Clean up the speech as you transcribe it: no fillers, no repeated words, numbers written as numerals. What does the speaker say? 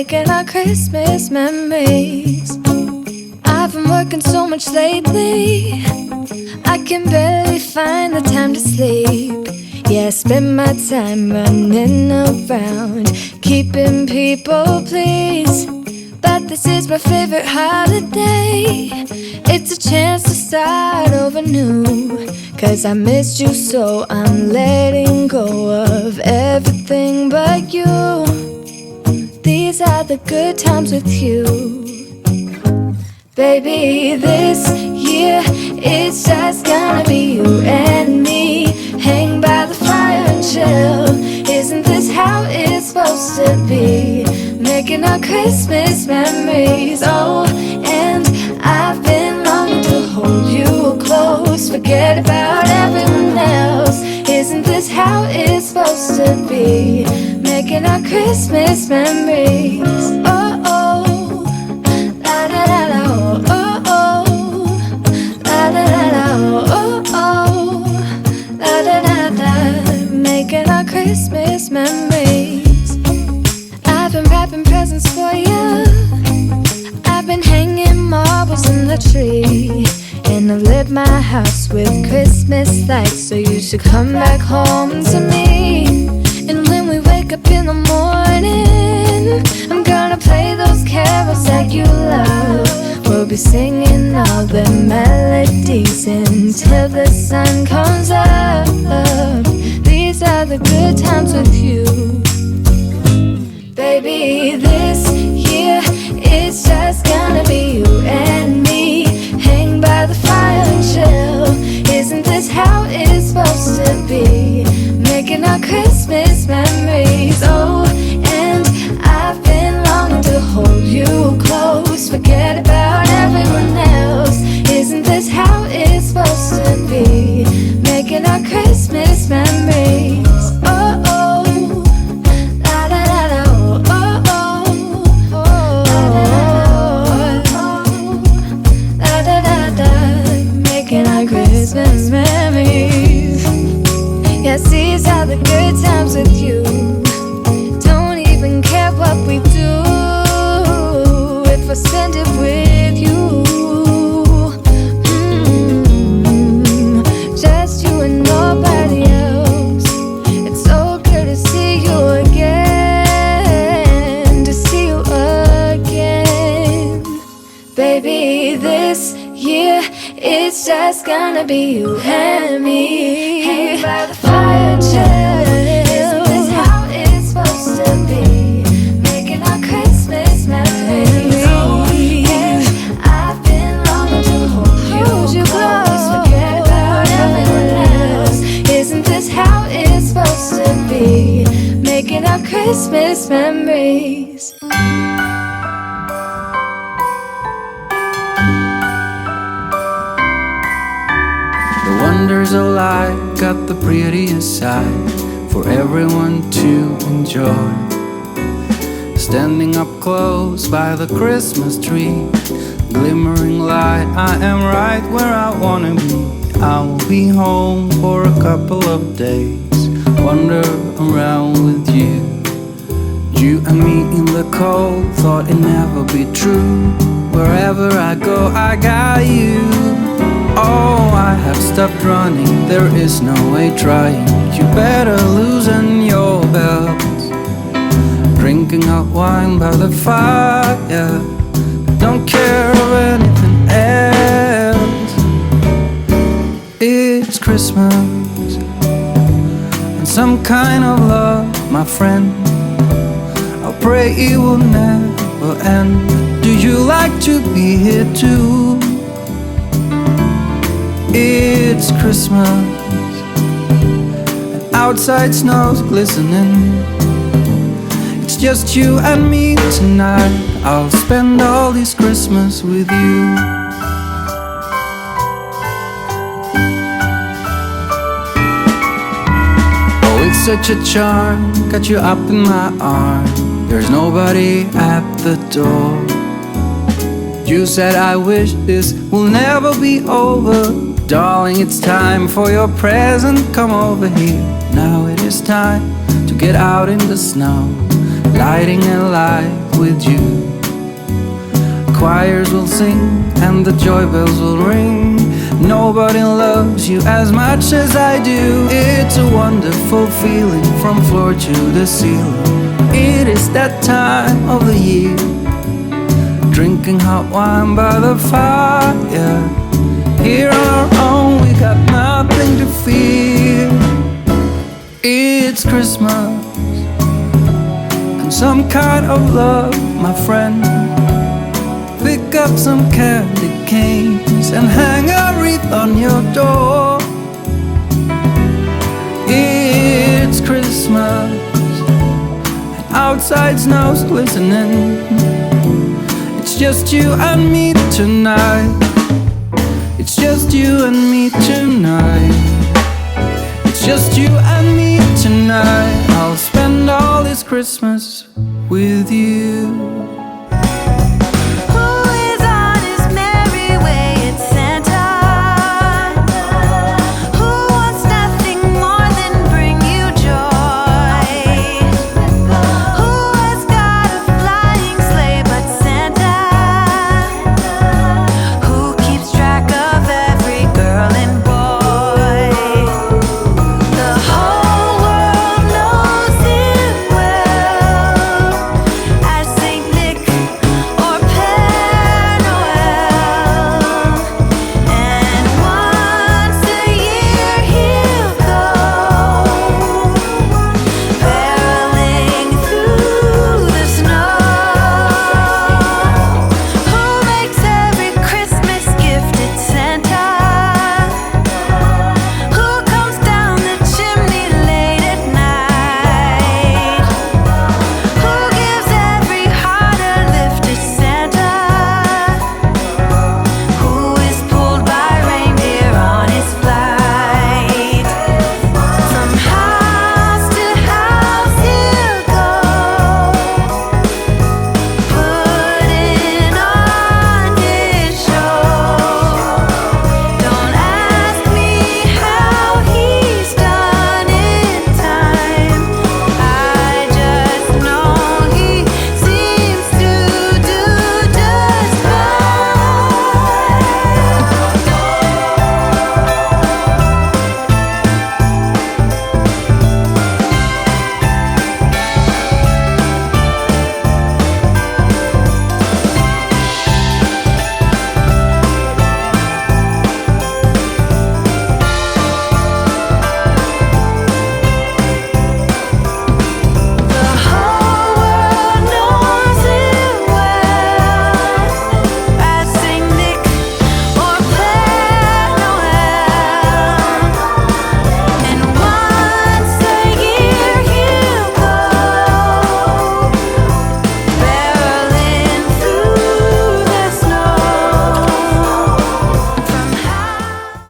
making our Christmas memories. I've been working so much lately, I can barely find the time to sleep. Yeah, I spend my time running around, keeping people pleased. But this is my favorite holiday. It's a chance to start over new. 'Cause I missed you, so I'm letting go of everything but you. These are the good times with you. Baby, this year it's just gonna be you and me. Hang by the fire and chill. Isn't this how it's supposed to be? Making our Christmas memories. Oh, and I've been longing to hold you close. Forget about everyone else. Isn't this how it's supposed to be? Making our Christmas memories. Oh, oh, la da da da, oh, oh, la da da da, oh, oh, la da da da. Making our Christmas memories. I've been wrapping presents for you. I've been hanging marbles in the tree. And I've lit my house with Christmas lights. So you should come back home to me. And when we wake up in the morning, I'm gonna play those carols that you love. We'll be singing all the melodies until the sun comes up. These are the good times with you. Baby, this year it's just gonna be you and me. Hang by the fire and chill. Isn't this how it's supposed to be? Making our Christmas memories. Oh, and I've been longing to hold you close. Forget about everyone else. Isn't this how it's supposed to be? Making our Christmas memories. Oh, oh, la da da da, oh, oh, oh, la da da da. Making our Christmas memories. Yes, these are the good times with you. Don't even care what we do if I spend it with you. Just you and nobody else. It's so good to see you again, to see you again. Baby, this year it's just gonna be you and me. Hang by the fire and chill. Isn't this how it's supposed to be? Making our Christmas memories. Oh, and I've been longing to hold you close. Forget about everyone else. Isn't this how it's supposed to be? Making our Christmas memories. The wonders of life got the prettiest side for everyone to enjoy. Standing up close by the Christmas tree, glimmering light, I am right where I wanna be. I will be home for a couple of days, wander around with you. You and me in the cold, thought it'd never be true. Wherever I go, I got you. Oh, I have stopped running, there is no way trying. You better loosen your belt. Drinking hot wine by the fire, don't care of anything else. It's Christmas and some kind of love, my friend. I'll pray it will never end. Do you like to be here too? It's Christmas and outside snow's glistening. It's just you and me tonight. I'll spend all this Christmas with you. Oh, it's such a charm, got you up in my arm. There's nobody at the door. You said I wish this will never be over. Darling, it's time for your present. Come over here. Now it is time to get out in the snow. lighting a light with you. Choirs will sing and the joy bells will ring. Nobody loves you as much as I do. It's a wonderful feeling from floor to the ceiling. It is that time of the year, drinking hot wine by the fire. Here on our own, we got nothing to fear. It's Christmas and some kind of love, my friend. Pick up some candy canes and hang a wreath on your door. It's Christmas and outside snow's glistening. It's just you and me tonight. It's just you and me tonight. It's just you and me tonight. I'll spend all this Christmas with you.